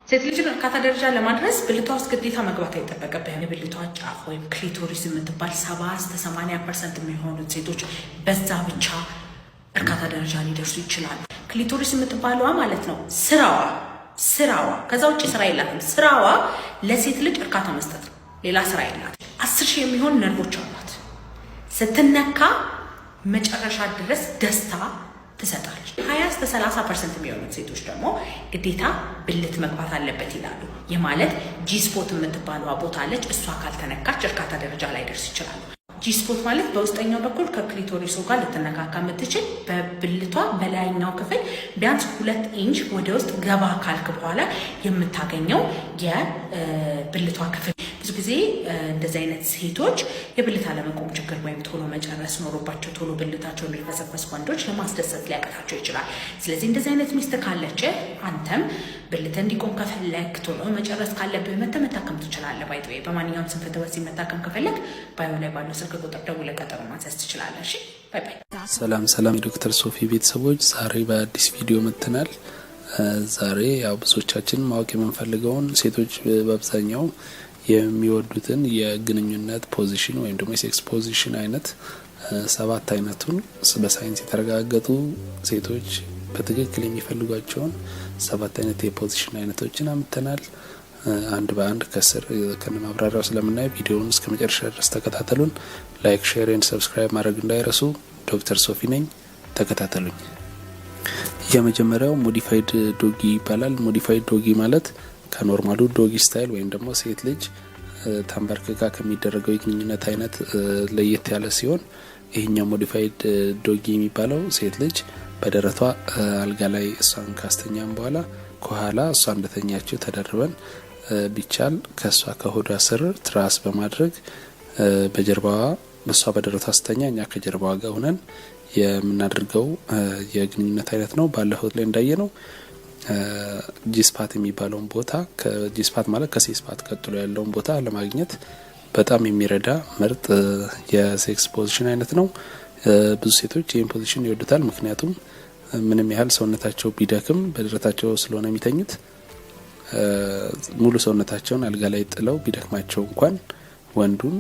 ሴት ልጅ እርካታ ደረጃ ለማድረስ ብልቷ ውስጥ ግዴታ መግባት አይጠበቅብህም። የብልቷ ጫፍ ወይም ክሊቶሪስ የምትባል 70-80% የሚሆኑት ሴቶች በዛ ብቻ እርካታ ደረጃ ሊደርሱ ይችላሉ። ክሊቶሪስ የምትባለዋ ማለት ነው ስራዋ ከዛ ውጭ ስራ የላትም። ስራዋ ለሴት ልጅ እርካታ መስጠት ነው። ሌላ ስራ የላትም። 10,000 የሚሆን ነርቮች አሏት። ስትነካ መጨረሻ ድረስ ደስታ ትሰጣለች። 20-30% የሚሆኑት ሴቶች ደግሞ ግዴታ ብልት መግባት አለበት ይላሉ። ይህ ማለት ጂስፖት የምትባለዋ ቦታ አለች። እሷ ካልተነካች እርካታ ደረጃ ላይ ደርስ ይችላሉ። ጂስፖት ማለት በውስጠኛው በኩል ከክሊቶሪሱ ጋር ልትነካካ የምትችል በብልቷ በላይኛው ክፍል ቢያንስ 2 ኢንች ወደ ውስጥ ገባ ካልክ በኋላ የምታገኘው የብልቷ ክፍል። ብዙ ጊዜ እንደዚህ አይነት ሴቶች የብልት አለመቆም ችግር ወይም ቶሎ መጨረስ ኖሮባቸው ቶሎ ብልታቸው የሚፈሰፈስ ወንዶች ለማስደሰት ሊያቅታቸው ይችላል። ስለዚህ እንደዚህ አይነት ሚስት ካለች አንተም ብልት እንዲቆም ከፈለግ ቶሎ መጨረስ ካለብህ መታከም ትችላለህ። ባይተወይ በማንኛውም ስንፈተ ወሲብ መታከም ከፈለግ ባዮ ላይ ባለው ስልክ ቁጥር ደውለህ ቀጠሮ ማስያዝ ትችላለህ። እሺ ባይ ባይ። ሰላም የዶክተር ሶፊ ቤተሰቦች፣ ዛሬ በአዲስ ቪዲዮ መጥተናል። ዛሬ ያው ብዙዎቻችን ማወቅ የምንፈልገውን ሴቶች በአብዛኛው የሚወዱትን የግንኙነት ፖዚሽን ወይም ደግሞ የሴክስ ፖዚሽን አይነት 7 አይነቱን በሳይንስ የተረጋገጡ ሴቶች በትክክል የሚፈልጓቸውን 7 አይነት የፖዚሽን አይነቶችን አምጥተናል። አንድ በአንድ ከስር ከነማብራሪያው ስለምናይ ቪዲዮውን እስከ መጨረሻ ድረስ ተከታተሉን። ላይክ፣ ሼር ኤንድ ሰብስክራይብ ማድረግ እንዳይረሱ። ዶክተር ሶፊ ነኝ፣ ተከታተሉኝ። የመጀመሪያው ሞዲፋይድ ዶጊ ይባላል። ሞዲፋይድ ዶጊ ማለት ከኖርማሉ ዶጊ ስታይል ወይም ደግሞ ሴት ልጅ ተንበርክካ ከሚደረገው የግንኙነት አይነት ለየት ያለ ሲሆን ይሄኛው ሞዲፋይድ ዶጊ የሚባለው ሴት ልጅ በደረቷ አልጋ ላይ እሷን ካስተኛም በኋላ ከኋላ እሷ እንደተኛችው ተደርበን ቢቻል ከእሷ ከሆዷ ስር ትራስ በማድረግ በጀርባዋ እሷ በደረቷ ስተኛ እኛ ከጀርባዋ ጋር ሆነን የምናደርገው የግንኙነት አይነት ነው። ባለፈው ላይ እንዳየነው ጂስፓት የሚባለውን ቦታ ከጂስፓት ማለት ከሴስፓት ቀጥሎ ያለውን ቦታ ለማግኘት በጣም የሚረዳ ምርጥ የሴክስ ፖዚሽን አይነት ነው። ብዙ ሴቶች ይህን ፖዚሽን ይወዱታል። ምክንያቱም ምንም ያህል ሰውነታቸው ቢደክም በደረታቸው ስለሆነ የሚተኙት ሙሉ ሰውነታቸውን አልጋ ላይ ጥለው ቢደክማቸው እንኳን ወንዱን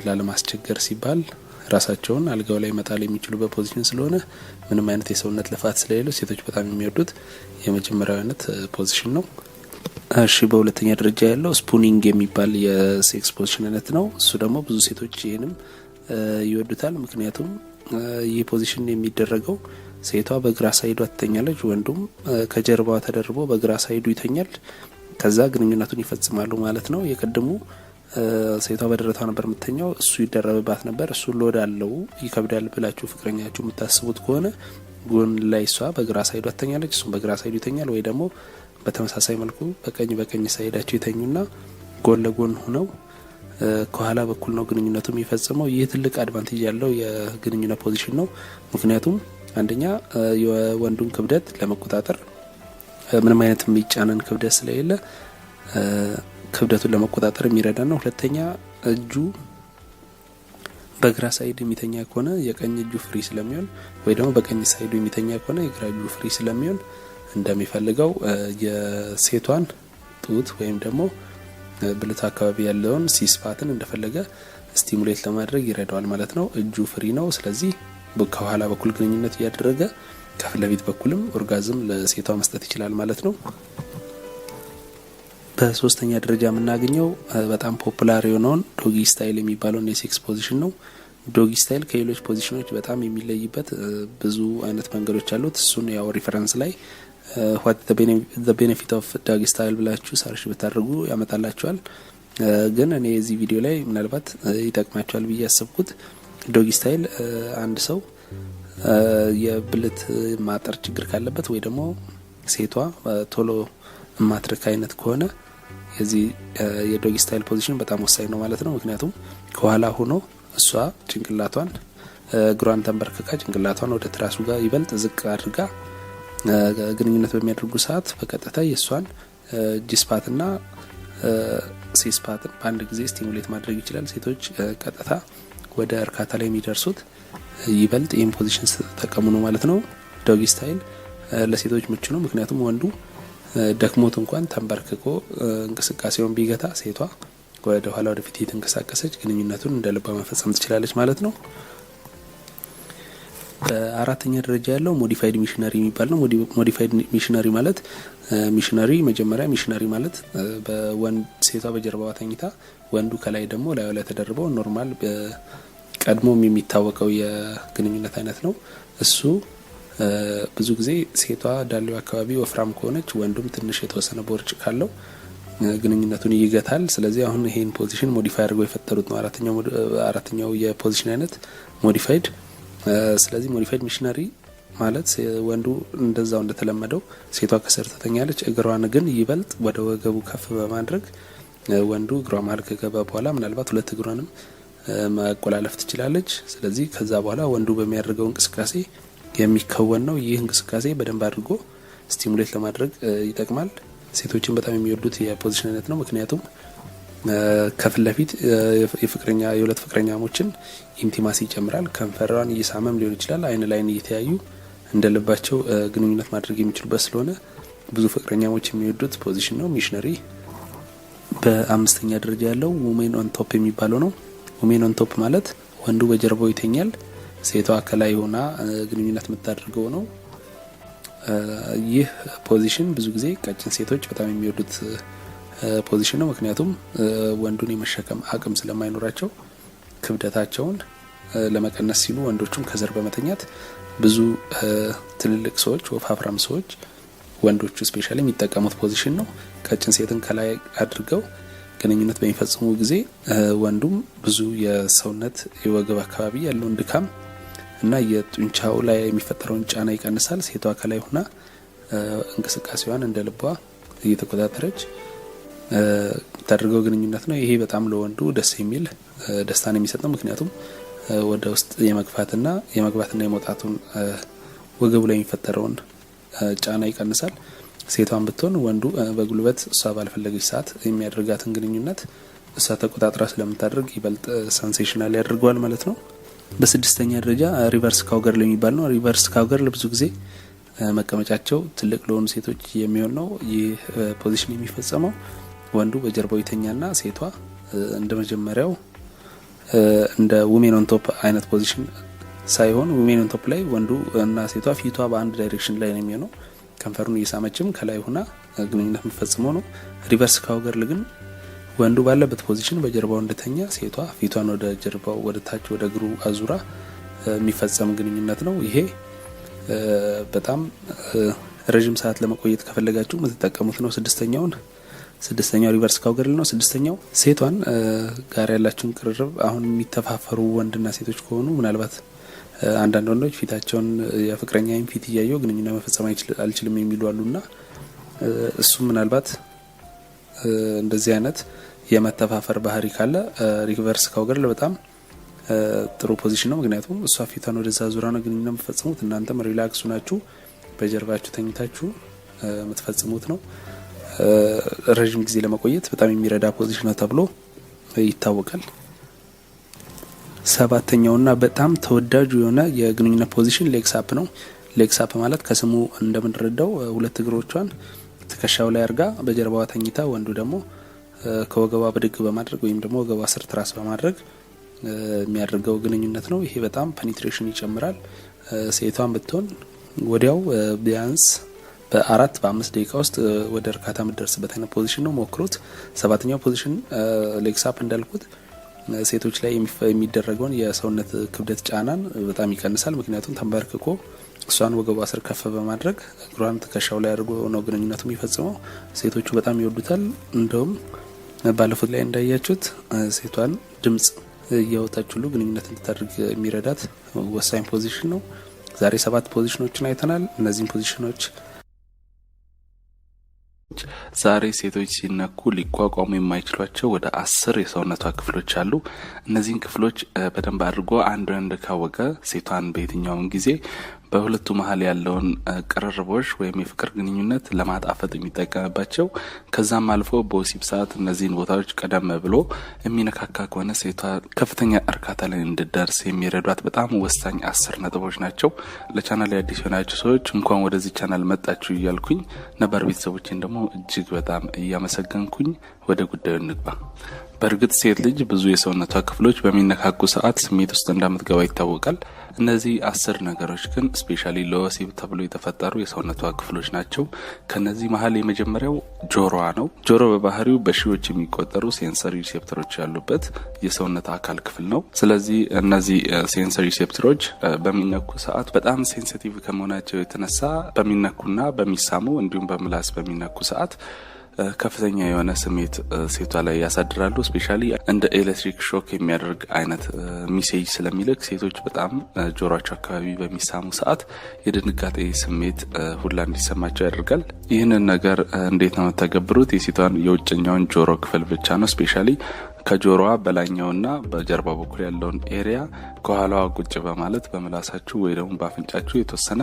ላለማስቸገር ሲባል ራሳቸውን አልጋው ላይ መጣል የሚችሉበት ፖዚሽን ስለሆነ ምንም አይነት የሰውነት ልፋት ስለሌለው ሴቶች በጣም የሚወዱት የመጀመሪያው አይነት ፖዚሽን ነው። እሺ፣ በሁለተኛ ደረጃ ያለው ስፑኒንግ የሚባል የሴክስ ፖዚሽን አይነት ነው። እሱ ደግሞ ብዙ ሴቶች ይህንም ይወዱታል። ምክንያቱም ይህ ፖዚሽን የሚደረገው ሴቷ በግራ ሳይዷ ትተኛለች፣ ወንዱም ከጀርባዋ ተደርቦ በግራ ሳይዱ ይተኛል። ከዛ ግንኙነቱን ይፈጽማሉ ማለት ነው። የቀድሙ ሴቷ በደረቷ ነበር የምትተኛው፣ እሱ ይደረብባት ነበር። እሱ ሎድ አለው ይከብዳል ብላችሁ ፍቅረኛችሁ የምታስቡት ከሆነ ጎን ላይ እሷ በግራ ሳይዷ ትተኛለች፣ እሱም በግራ ሳይዱ ይተኛል። ወይ ደግሞ በተመሳሳይ መልኩ በቀኝ ሳይዳቸው ይተኙና ጎን ለጎን ሆነው ከኋላ በኩል ነው ግንኙነቱ የሚፈጽመው። ይህ ትልቅ አድቫንቴጅ ያለው የግንኙነት ፖዚሽን ነው። ምክንያቱም አንደኛ የወንዱን ክብደት ለመቆጣጠር ምንም አይነት የሚጫነን ክብደት ስለሌለ ክብደቱን ለመቆጣጠር የሚረዳ ነው። ሁለተኛ እጁ በግራ ሳይድ የሚተኛ ከሆነ የቀኝ እጁ ፍሪ ስለሚሆን ወይ ደግሞ በቀኝ ሳይዱ የሚተኛ ከሆነ የግራ እጁ ፍሪ ስለሚሆን እንደሚፈልገው የሴቷን ጡት ወይም ደግሞ ብልት አካባቢ ያለውን ሲስፓትን እንደፈለገ ስቲሙሌት ለማድረግ ይረዳዋል ማለት ነው። እጁ ፍሪ ነው። ስለዚህ ከኋላ በኩል ግንኙነት እያደረገ ከፊት ለፊት በኩልም ኦርጋዝም ለሴቷ መስጠት ይችላል ማለት ነው። በሶስተኛ ደረጃ የምናገኘው በጣም ፖፑላር የሆነውን ዶጊ ስታይል የሚባለውን የሴክስ ፖዚሽን ነው። ዶጊ ስታይል ከሌሎች ፖዚሽኖች በጣም የሚለይበት ብዙ አይነት መንገዶች አሉት። እሱን ያው ሪፈረንስ ላይ what the benefit of doggy style ብላችሁ ሰርች ብታደርጉ ያመጣላችኋል። ግን እኔ እዚህ ቪዲዮ ላይ ምናልባት ይጠቅማችኋል ብዬ ያሰብኩት ዶጊ ስታይል አንድ ሰው የብልት ማጠር ችግር ካለበት ወይ ደግሞ ሴቷ ቶሎ ማትረክ አይነት ከሆነ የዚህ የዶጊ ስታይል ፖዚሽን በጣም ወሳኝ ነው ማለት ነው። ምክንያቱም ከኋላ ሆኖ እሷ ጭንቅላቷን እግሯን ተንበርክካ ጭንቅላቷን ወደ ትራሱ ጋር ይበልጥ ዝቅ አድርጋ ግንኙነት በሚያደርጉ ሰዓት በቀጥታ የእሷን ጂስፓትና ሴስፓትን በአንድ ጊዜ ስቲሙሌት ማድረግ ይችላል። ሴቶች ቀጥታ ወደ እርካታ ላይ የሚደርሱት ይበልጥ ይህን ፖዚሽን ተጠቀሙ ነው ማለት ነው። ዶጊ ስታይል ለሴቶች ምቹ ነው። ምክንያቱም ወንዱ ደክሞት እንኳን ተንበርክኮ እንቅስቃሴውን ቢገታ ሴቷ ወደ ኋላ ወደፊት እየተንቀሳቀሰች ግንኙነቱን እንደ ልባ መፈጸም ትችላለች ማለት ነው። በአራተኛ ደረጃ ያለው ሞዲፋይድ ሚሽነሪ የሚባል ነው። ሞዲፋይድ ሚሽነሪ ማለት መጀመሪያ ሚሽነሪ ማለት በወንድ ሴቷ በጀርባዋ ተኝታ ወንዱ ከላይ ደግሞ ላዩ ላይ ተደርበው ኖርማል ቀድሞም የሚታወቀው የግንኙነት አይነት ነው። እሱ ብዙ ጊዜ ሴቷ ዳሌው አካባቢ ወፍራም ከሆነች ወንዱም ትንሽ የተወሰነ ቦርጭ ካለው ግንኙነቱን ይገታል። ስለዚህ አሁን ይሄን ፖዚሽን ሞዲፋይ አድርገው የፈጠሩት ነው አራተኛው የፖዚሽን አይነት ሞዲፋይድ። ስለዚህ ሞዲፋይድ ሚሽነሪ ማለት ወንዱ እንደዛው እንደተለመደው ሴቷ ከስር ትተኛለች፣ እግሯን ግን ይበልጥ ወደ ወገቡ ከፍ በማድረግ ወንዱ እግሯ መሀል ከገባ በኋላ ምናልባት ሁለት እግሯንም ማቆላለፍ ትችላለች። ስለዚህ ከዛ በኋላ ወንዱ በሚያደርገው እንቅስቃሴ የሚከወን ነው። ይህ እንቅስቃሴ በደንብ አድርጎ ስቲሙሌት ለማድረግ ይጠቅማል። ሴቶችን በጣም የሚወዱት የፖዚሽን አይነት ነው። ምክንያቱም ከፊት ለፊት የሁለት ፍቅረኛሞችን ኢንቲማሲ ይጨምራል። ከንፈሯን እየሳመም ሊሆን ይችላል፣ አይን ላይን እየተያዩ እንደ ልባቸው ግንኙነት ማድረግ የሚችሉበት ስለሆነ ብዙ ፍቅረኛሞች የሚወዱት ፖዚሽን ነው ሚሽነሪ። በአምስተኛ ደረጃ ያለው ውሜን ኦን ቶፕ የሚባለው ነው። ውሜን ኦን ቶፕ ማለት ወንዱ በጀርባው ይተኛል፣ ሴቷ ከላይ ሆና ግንኙነት የምታደርገው ነው። ይህ ፖዚሽን ብዙ ጊዜ ቀጭን ሴቶች በጣም የሚወዱት ፖዚሽን ነው። ምክንያቱም ወንዱን የመሸከም አቅም ስለማይኖራቸው ክብደታቸውን ለመቀነስ ሲሉ ወንዶቹም ከዘር በመተኛት ብዙ ትልልቅ ሰዎች፣ ወፋፍራም ሰዎች ወንዶቹ ስፔሻሊ የሚጠቀሙት ፖዚሽን ነው። ቀጭን ሴትን ከላይ አድርገው ግንኙነት በሚፈጽሙ ጊዜ ወንዱም ብዙ የሰውነት የወገብ አካባቢ ያለውን ድካም እና የጡንቻው ላይ የሚፈጠረውን ጫና ይቀንሳል። ሴቷ ከላይ ሆና እንቅስቃሴዋን እንደ ልቧ እየተቆጣጠረች የምታደርገው ግንኙነት ነው። ይሄ በጣም ለወንዱ ደስ የሚል ደስታን የሚሰጥ ነው። ምክንያቱም ወደ ውስጥ የመግባትና የመውጣቱን ወገቡ ላይ የሚፈጠረውን ጫና ይቀንሳል። ሴቷን ብትሆን ወንዱ በጉልበት እሷ ባልፈለገች ሰዓት የሚያደርጋትን ግንኙነት እሷ ተቆጣጥራ ስለምታደርግ ይበልጥ ሰንሴሽናል ያደርገዋል ማለት ነው። በስድስተኛ ደረጃ ሪቨርስ ካውገርል የሚባል ነው። ሪቨርስ ካውገርል ብዙ ጊዜ መቀመጫቸው ትልቅ ለሆኑ ሴቶች የሚሆን ነው። ይህ ፖዚሽን የሚፈጸመው ወንዱ በጀርባው ይተኛና ሴቷ እንደ መጀመሪያው እንደ ውሜን ኦን ቶፕ አይነት ፖዚሽን ሳይሆን ውሜን ኦን ቶፕ ላይ ወንዱ እና ሴቷ ፊቷ በአንድ ዳይሬክሽን ላይ ነው የሚሆነው። ከንፈሩን እየሳመችም ከላይ ሆና ግንኙነት የሚፈጽመው ነው። ሪቨርስ ካውገርል ግን ወንዱ ባለበት ፖዚሽን በጀርባው እንደተኛ ሴቷ ፊቷን ወደ ጀርባው ወደ ታች ወደ እግሩ አዙራ የሚፈጸም ግንኙነት ነው። ይሄ በጣም ረጅም ሰዓት ለመቆየት ከፈለጋችሁ የምትጠቀሙት ነው። ስድስተኛው ሪቨርስ ካውገርል ነው። ስድስተኛው ሴቷን ጋር ያላችሁን ቅርርብ አሁን የሚተፋፈሩ ወንድና ሴቶች ከሆኑ ምናልባት አንዳንድ ወንዶች ፊታቸውን የፍቅረኛዬን ፊት እያየው ግንኙነት መፈጸም አልችልም የሚሉ አሉና እሱም ምናልባት እንደዚህ አይነት የመተፋፈር ባህሪ ካለ ሪቨርስ ካውገርል በጣም ጥሩ ፖዚሽን ነው። ምክንያቱም እሷ ፊቷን ወደዛ ዙራ ነው ግንኙነት የምትፈጽሙት፣ እናንተም ሪላክስ ናችሁ በጀርባችሁ ተኝታችሁ የምትፈጽሙት ነው። ረጅም ጊዜ ለመቆየት በጣም የሚረዳ ፖዚሽን ነው ተብሎ ይታወቃል። ሰባተኛውና በጣም ተወዳጁ የሆነ የግንኙነት ፖዚሽን ሌግስ አፕ ነው። ሌግስ አፕ ማለት ከስሙ እንደምንረዳው ሁለት እግሮቿን ትከሻው ላይ አርጋ በጀርባዋ ተኝታ ወንዱ ደግሞ ከወገቧ ብድግ በማድረግ ወይም ደግሞ ወገቧ ስር ትራስ በማድረግ የሚያደርገው ግንኙነት ነው። ይሄ በጣም ፔኒትሬሽን ይጨምራል። ሴቷን ብትሆን ወዲያው ቢያንስ በ4-5 ደቂቃ ውስጥ ወደ እርካታ የምትደርስበት አይነት ፖዚሽን ነው። ሞክሩት። ሰባተኛው ፖዚሽን ሌግስ አፕ እንዳልኩት ሴቶች ላይ የሚደረገውን የሰውነት ክብደት ጫናን በጣም ይቀንሳል። ምክንያቱም ተንበርክኮ እሷን ወገቧ ስር ከፍ በማድረግ እግሯን ትከሻው ላይ አድርጎ ነው ግንኙነቱ የሚፈጽመው። ሴቶቹ በጣም ይወዱታል። እንደውም ባለፉት ላይ እንዳያችሁት ሴቷን ድምጽ እያወጣች ሁሉ ግንኙነት እንድታደርግ የሚረዳት ወሳኝ ፖዚሽን ነው። ዛሬ 7 ፖዚሽኖችን አይተናል። እነዚህም ፖዚሽኖች ዛሬ ሴቶች ሲነኩ ሊቋቋሙ የማይችሏቸው ወደ 10 የሰውነቷ ክፍሎች አሉ። እነዚህን ክፍሎች በደንብ አድርጎ አንድ ወንድ ካወቀ ሴቷን በየትኛውም ጊዜ በሁለቱ መሀል ያለውን ቅርርቦሽ ወይም የፍቅር ግንኙነት ለማጣፈጥ የሚጠቀምባቸው ከዛም አልፎ በወሲብ ሰዓት እነዚህን ቦታዎች ቀደም ብሎ የሚነካካ ከሆነ ሴቷ ከፍተኛ እርካታ ላይ እንድደርስ የሚረዷት በጣም ወሳኝ 10 ነጥቦች ናቸው። ለቻናል አዲስ የሆናችሁ ሰዎች እንኳን ወደዚህ ቻናል መጣችሁ እያልኩኝ ነባር ቤተሰቦችን ደግሞ እጅግ በጣም እያመሰገንኩኝ ወደ ጉዳዩ እንግባ። በእርግጥ ሴት ልጅ ብዙ የሰውነቷ ክፍሎች በሚነካኩ ሰዓት ስሜት ውስጥ እንደምትገባ ይታወቃል። እነዚህ 10 ነገሮች ግን ስፔሻሊ ለወሲብ ተብሎ የተፈጠሩ የሰውነቷ ክፍሎች ናቸው። ከነዚህ መሀል የመጀመሪያው ጆሮዋ ነው። ጆሮ በባህሪው በሺዎች የሚቆጠሩ ሴንሰሪ ሪሴፕተሮች ያሉበት የሰውነት አካል ክፍል ነው። ስለዚህ እነዚህ ሴንሰሪ ሪሴፕተሮች በሚነኩ ሰዓት በጣም ሴንሲቲቭ ከመሆናቸው የተነሳ በሚነኩና በሚሳሙ እንዲሁም በምላስ በሚነኩ ሰዓት ከፍተኛ የሆነ ስሜት ሴቷ ላይ ያሳድራሉ። ስፔሻሊ እንደ ኤሌክትሪክ ሾክ የሚያደርግ አይነት ሚሴጅ ስለሚልክ ሴቶች በጣም ጆሮአቸው አካባቢ በሚሳሙ ሰዓት የድንጋጤ ስሜት ሁላ እንዲሰማቸው ያደርጋል። ይህንን ነገር እንዴት ነው የምትተገብሩት? የሴቷን የውጭኛውን ጆሮ ክፍል ብቻ ነው ስፔሻሊ ከጆሮዋ በላይኛውና በጀርባ በኩል ያለውን ኤሪያ ከኋላዋ ቁጭ በማለት በምላሳችሁ ወይ ደግሞ በአፍንጫችሁ የተወሰነ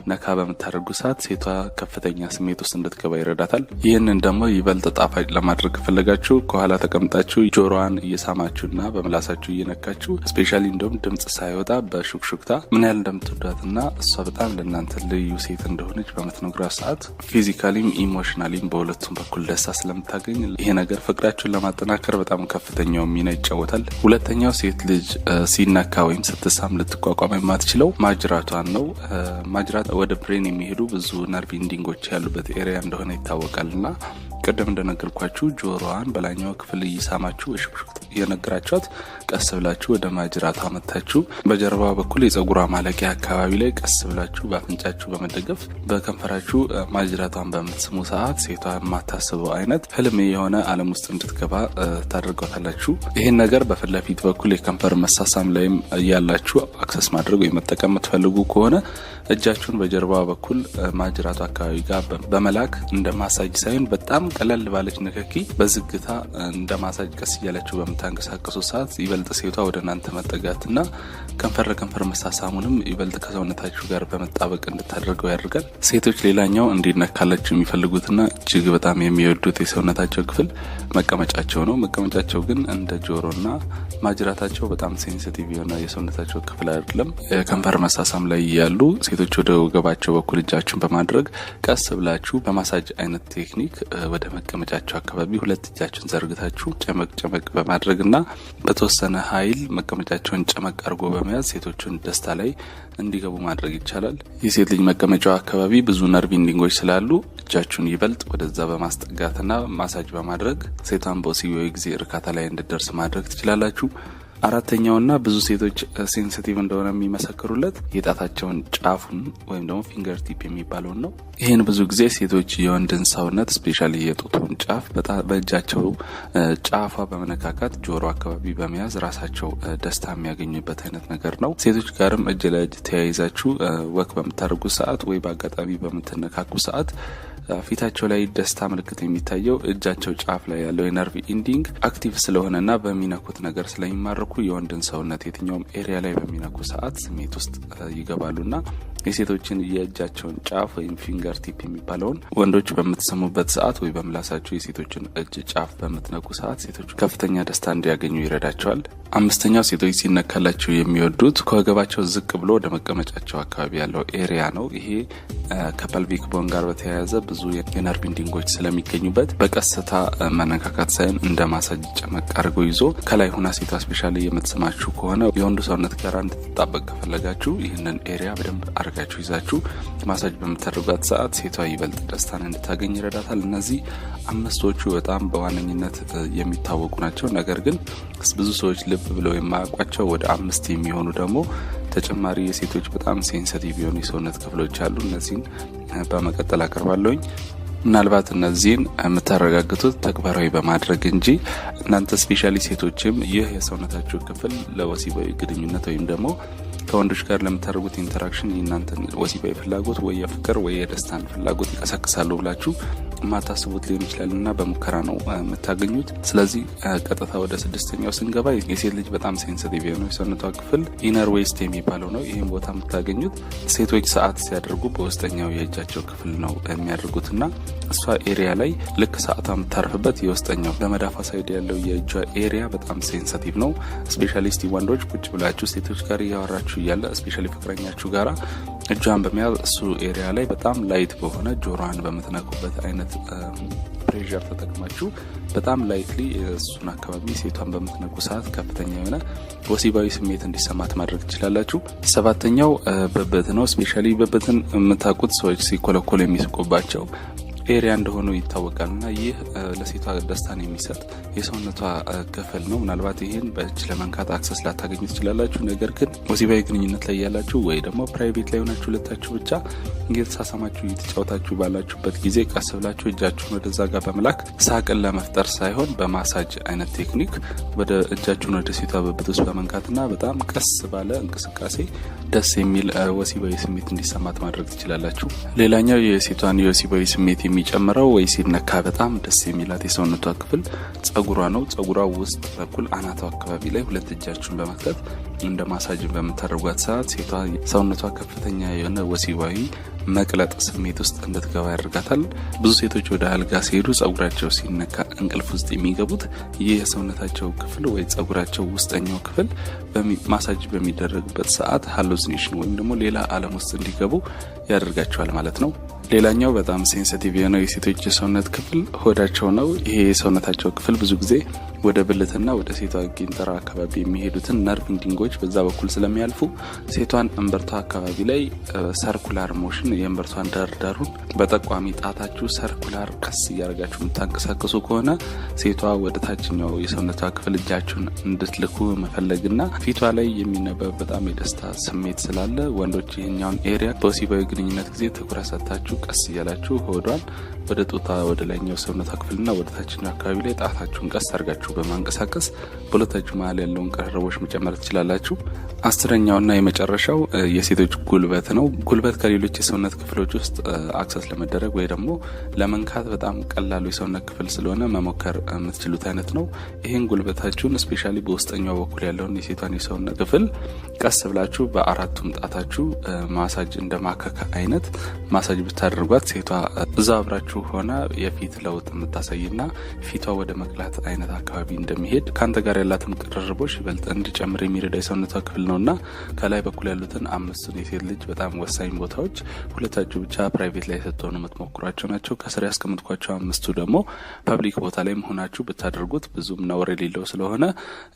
ነካ በምታደርጉ ሰዓት ሴቷ ከፍተኛ ስሜት ውስጥ እንድትገባ ይረዳታል። ይህንን ደግሞ ይበልጥ ጣፋጭ ለማድረግ ከፈለጋችሁ ከኋላ ተቀምጣችሁ ጆሮዋን እየሳማችሁና በምላሳችሁ እየነካችሁ ስፔሻሊ እንደውም ድምጽ ሳይወጣ በሹክሹክታ ምን ያህል እንደምትወዷትና እሷ በጣም ለእናንተ ልዩ ሴት እንደሆነች በምትነግሯት ሰዓት ፊዚካሊም ኢሞሽናሊም በሁለቱም በኩል ደስታ ስለምታገኝ ይሄ ነገር ፍቅራችሁን ለማጠናከር በጣም ከፍተኛው ሚና ይጫወታል። ሁለተኛው ሴት ልጅ ሲነካ ወይም ስትሳም ልትቋቋም የማትችለው ማጅራቷን ነው። ማጅራት ወደ ብሬን የሚሄዱ ብዙ ነርቭ ኢንዲንጎች ያሉበት ኤሪያ እንደሆነ ይታወቃልና ቀደም እንደነገርኳችሁ ጆሮዋን በላይኛው ክፍል እየሳማችሁ እሽክሽክት እየነገራችኋት ቀስ ብላችሁ ወደ ማጅራቷ መታችሁ በጀርባ በኩል የጸጉሯ ማለቂያ አካባቢ ላይ ቀስ ብላችሁ በአፍንጫችሁ በመደገፍ በከንፈራችሁ ማጅራቷን በምትስሙ ሰዓት ሴቷ የማታስበው አይነት ህልም የሆነ ዓለም ውስጥ እንድትገባ ታደርጓታላችሁ። ይህን ነገር በፊት ለፊት በኩል የከንፈር መሳሳም ላይም ያላችሁ አክሰስ ማድረግ ወይ መጠቀም የምትፈልጉ ከሆነ እጃችሁን በጀርባ በኩል ማጅራቷ አካባቢ ጋር በመላክ እንደ ማሳጅ ሳይሆን በጣም ቀለል ባለች ንክኪ በዝግታ እንደ ማሳጅ ቀስ እያላችሁ በምታንቀሳቀሱ ሰዓት ይበልጥ ሴቷ ወደ እናንተ መጠጋትና ከንፈር ለከንፈር መሳሳሙንም ይበልጥ ከሰውነታችሁ ጋር በመጣበቅ እንድታደርገው ያደርጋል። ሴቶች ሌላኛው እንዲነካላችሁ የሚፈልጉትና እጅግ በጣም የሚወዱት የሰውነታቸው ክፍል መቀመጫቸው ነው። መቀመጫቸው ግን እንደ ጆሮና ማጅራታቸው በጣም ሴንሲቲቭ የሆነ የሰውነታቸው ክፍል አይደለም። ከንፈር መሳሳም ላይ ያሉ ሴቶች ወደ ወገባቸው በኩል እጃችሁን በማድረግ ቀስ ብላችሁ በማሳጅ አይነት ቴክኒክ ወደ መቀመጫቸው አካባቢ ሁለት እጃችሁን ዘርግታችሁ ጨመቅ ጨመቅ በማድረግና በተወሰነ ኃይል መቀመጫቸውን ጨመቅ አድርጎ በመያዝ ሴቶቹን ደስታ ላይ እንዲገቡ ማድረግ ይቻላል። የሴት ልጅ መቀመጫው አካባቢ ብዙ ነርቭ ኢንዲንጎች ስላሉ እጃችሁን ይበልጥ ወደዛ በማስጠጋትና ማሳጅ በማድረግ ሴቷን በወሲባዊ ጊዜ እርካታ ላይ እንድትደርስ ማድረግ ትችላላችሁ። አራተኛውና ብዙ ሴቶች ሴንሲቲቭ እንደሆነ የሚመሰክሩለት የጣታቸውን ጫፉን ወይም ደግሞ ፊንገር ቲፕ የሚባለውን ነው። ይህን ብዙ ጊዜ ሴቶች የወንድን ሰውነት ስፔሻሊ የጡቱን ጫፍ በእጃቸው ጫፏ በመነካካት ጆሮ አካባቢ በመያዝ ራሳቸው ደስታ የሚያገኙበት አይነት ነገር ነው። ሴቶች ጋርም እጅ ለእጅ ተያይዛችሁ ወክ በምታደርጉ ሰዓት ወይ በአጋጣሚ በምትነካኩ ሰዓት ፊታቸው ላይ ደስታ ምልክት የሚታየው እጃቸው ጫፍ ላይ ያለው የነርቭ ኢንዲንግ አክቲቭ ስለሆነና በሚነኩት ነገር ስለሚማረኩ የወንድን ሰውነት የትኛውም ኤሪያ ላይ በሚነኩ ሰዓት ስሜት ውስጥ ይገባሉና የሴቶችን የእጃቸውን ጫፍ ወይም ፊንገር ቲፕ የሚባለውን ወንዶች በምትሰሙበት ሰዓት ወይ በምላሳቸው የሴቶችን እጅ ጫፍ በምትነኩ ሰዓት ሴቶች ከፍተኛ ደስታ እንዲያገኙ ይረዳቸዋል። አምስተኛው ሴቶች ሲነካላቸው የሚወዱት ከወገባቸው ዝቅ ብሎ ወደ መቀመጫቸው አካባቢ ያለው ኤሪያ ነው። ይሄ ከፐልቪክ ቦን ጋር በተያያዘ ብዙ የነርቭ ኢንዲንጎች ስለሚገኙበት በቀስታ መነካካት ሳይሆን እንደ ማሳጅ ጨመቅ አድርጎ ይዞ ከላይ ሆና ሴቷ ስፔሻሊ የምትስማችሁ ከሆነ የወንዱ ሰውነት ጋር እንድትጣበቅ ከፈለጋችሁ ይህንን ኤሪያ በደንብ አድርጋችሁ ይዛችሁ ማሳጅ በምታደርጓት ሰዓት ሴቷ ይበልጥ ደስታን እንድታገኝ ይረዳታል። እነዚህ አምስቶቹ በጣም በዋነኝነት የሚታወቁ ናቸው። ነገር ግን ብዙ ሰዎች ልብ ብለው የማያውቋቸው ወደ 5 የሚሆኑ ደግሞ ተጨማሪ የሴቶች በጣም ሴንሲቲቭ የሆኑ የሰውነት ክፍሎች አሉ። እነዚህን በመቀጠል አቀርባለሁኝ። ምናልባት እነዚህን የምታረጋግጡት ተግባራዊ በማድረግ እንጂ እናንተ ስፔሻሊ ሴቶችም ይህ የሰውነታችሁ ክፍል ለወሲባዊ ግንኙነት ወይም ደግሞ ከወንዶች ጋር ለምታደርጉት ኢንተራክሽን የእናንተን ወሲባዊ ፍላጎት ወይ የፍቅር ወይ የደስታን ፍላጎት ይቀሰቅሳሉ ብላችሁ ማታስቡት ሊሆን ይችላል እና በሙከራ ነው የምታገኙት። ስለዚህ ቀጥታ ወደ ስድስተኛው ስንገባ የሴት ልጅ በጣም ሴንሲቲቭ የሆነው የሰውነቷ ክፍል ኢነር ዌስት የሚባለው ነው። ይህም ቦታ የምታገኙት ሴቶች ሰዓት ሲያደርጉ በውስጠኛው የእጃቸው ክፍል ነው የሚያደርጉትና እሷ ኤሪያ ላይ ልክ ሰዓቷ የምታርፍበት የውስጠኛው በመዳፏ ሳይድ ያለው የእጇ ኤሪያ በጣም ሴንሲቲቭ ነው። ስፔሻሊስት ወንዶች ቁጭ ብላችሁ ሴቶች ጋር እያወራችሁ እያለ ስፔሻሊ ፍቅረኛችሁ ጋራ እጇን በመያዝ እሱ ኤሪያ ላይ በጣም ላይት በሆነ ጆሮዋን በምትነኩበት አይነት ፕሬዠር ተጠቅማችሁ በጣም ላይትሊ እሱን አካባቢ ሴቷን በምትነኩ ሰዓት ከፍተኛ የሆነ ወሲባዊ ስሜት እንዲሰማት ማድረግ ትችላላችሁ። ሰባተኛው ብብት ነው። ስፔሻሊ ብብትን የምታውቁት ሰዎች ሲኮለኮል የሚስቁባቸው ኤሪያ እንደሆኑ ይታወቃልና ይህ ለሴቷ ደስታን የሚሰጥ የሰውነቷ ክፍል ነው። ምናልባት ይህን በእጅ ለመንካት አክሰስ ላታገኙ ትችላላችሁ። ነገር ግን ወሲባዊ ግንኙነት ላይ ያላችሁ ወይ ደግሞ ፕራይቬት ላይ ሆናችሁ ሁለታችሁ ብቻ እየተሳሳማችሁ እየተጫወታችሁ ባላችሁበት ጊዜ ቀስ ብላችሁ እጃችሁን ወደዛ ጋር በመላክ ሳቅን ለመፍጠር ሳይሆን በማሳጅ አይነት ቴክኒክ ወደ እጃችሁን ወደ ሴቷ ብብት ውስጥ በመንካትና በጣም ቀስ ባለ እንቅስቃሴ ደስ የሚል ወሲባዊ ስሜት እንዲሰማት ማድረግ ትችላላችሁ። ሌላኛው የሴቷን የወሲባዊ ስሜት የሚጨምረው ወይ ሲነካ በጣም ደስ የሚላት የሰውነቷ ክፍል ጸጉሯ ነው። ጸጉሯ ውስጥ በኩል አናቷ አካባቢ ላይ ሁለት እጃችሁን በመክተት እንደ ማሳጅ በምታደርጓት ሰዓት ሴቷ ሰውነቷ ከፍተኛ የሆነ ወሲባዊ መቅለጥ ስሜት ውስጥ እንድትገባ ያደርጋታል። ብዙ ሴቶች ወደ አልጋ ሲሄዱ ጸጉራቸው ሲነካ እንቅልፍ ውስጥ የሚገቡት ይህ የሰውነታቸው ክፍል ወይ ጸጉራቸው ውስጠኛው ክፍል ማሳጅ በሚደረግበት ሰዓት ሃሉሲኔሽን ወይም ደግሞ ሌላ ዓለም ውስጥ እንዲገቡ ያደርጋቸዋል ማለት ነው። ሌላኛው በጣም ሴንሲቲቭ የሆነው የሴቶች የሰውነት ክፍል ሆዳቸው ነው። ይሄ የሰውነታቸው ክፍል ብዙ ጊዜ ወደ ብልትና ወደ ሴቷ ጊንጠራ አካባቢ የሚሄዱትን ነርቭ ኢንዲንጎች በዛ በኩል ስለሚያልፉ ሴቷን እንበርቷ አካባቢ ላይ ሰርኩላር ሞሽን የእንበርቷን ዳርዳሩን በጠቋሚ ጣታችሁ ሰርኩላር ቀስ እያደረጋችሁ የምታንቀሳቀሱ ከሆነ ሴቷ ወደ ታችኛው የሰውነቷ ክፍል እጃችሁን እንድትልኩ መፈለግና ፊቷ ላይ የሚነበብ በጣም የደስታ ስሜት ስላለ ወንዶች ይህኛውን ኤሪያ በወሲባዊ ግንኙነት ጊዜ ትኩረት ሰጥታችሁ ቀስ እያላችሁ ሆዷን ወደ ጡታ ወደ ላይኛው ሰውነቷ ክፍልና ወደ ታችኛው አካባቢ ላይ ጣታችሁን ቀስ አድርጋችሁ በማንቀሳቀስ በሁለታችሁ መሀል ያለውን ቅርርቦች መጨመር ትችላላችሁ። አስረኛውና የመጨረሻው የሴቶች ጉልበት ነው። ጉልበት ከሌሎች የሰውነት ክፍሎች ውስጥ አክሰስ ለመደረግ ወይ ደግሞ ለመንካት በጣም ቀላሉ የሰውነት ክፍል ስለሆነ መሞከር የምትችሉት አይነት ነው። ይህን ጉልበታችሁን ስፔሻሊ በውስጠኛው በኩል ያለውን የሴቷን የሰውነት ክፍል ቀስ ብላችሁ በአራቱም ጣታችሁ ማሳጅ እንደ ማከክ አይነት ማሳጅ ብታደርጓት ሴቷ እዛ አብራችሁ ሆና የፊት ለውጥ የምታሳይና ፊቷ ወደ መቅላት አይነት አካባቢ እንደሚሄድ ከአንተ ጋር ያላትን ቅርርቦች ይበልጥ እንዲጨምር የሚረዳ የሰውነቷ ክፍል ነውና ከላይ በኩል ያሉትን አምስቱን የሴት ልጅ በጣም ወሳኝ ቦታዎች ሁለታችሁ ብቻ ፕራይቬት ላይ ስትሆኑ የምትሞክሯቸው ናቸው። ከስር ያስቀምጥኳቸው አምስቱ ደግሞ ፐብሊክ ቦታ ላይ መሆናችሁ ብታደርጉት ብዙም ነውር የሌለው ስለሆነ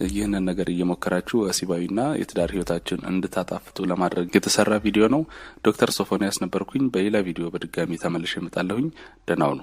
ይህንን ነገር እየሞከራችሁ ወሲባዊና የትዳር ህይወታችሁን እንድታጣፍጡ ለማድረግ የተሰራ ቪዲዮ ነው። ዶክተር ሶፎንያስ ነበርኩኝ። በሌላ ቪዲዮ በድጋሚ ተመልሼ እመጣለሁኝ። ደህና ሁኑ።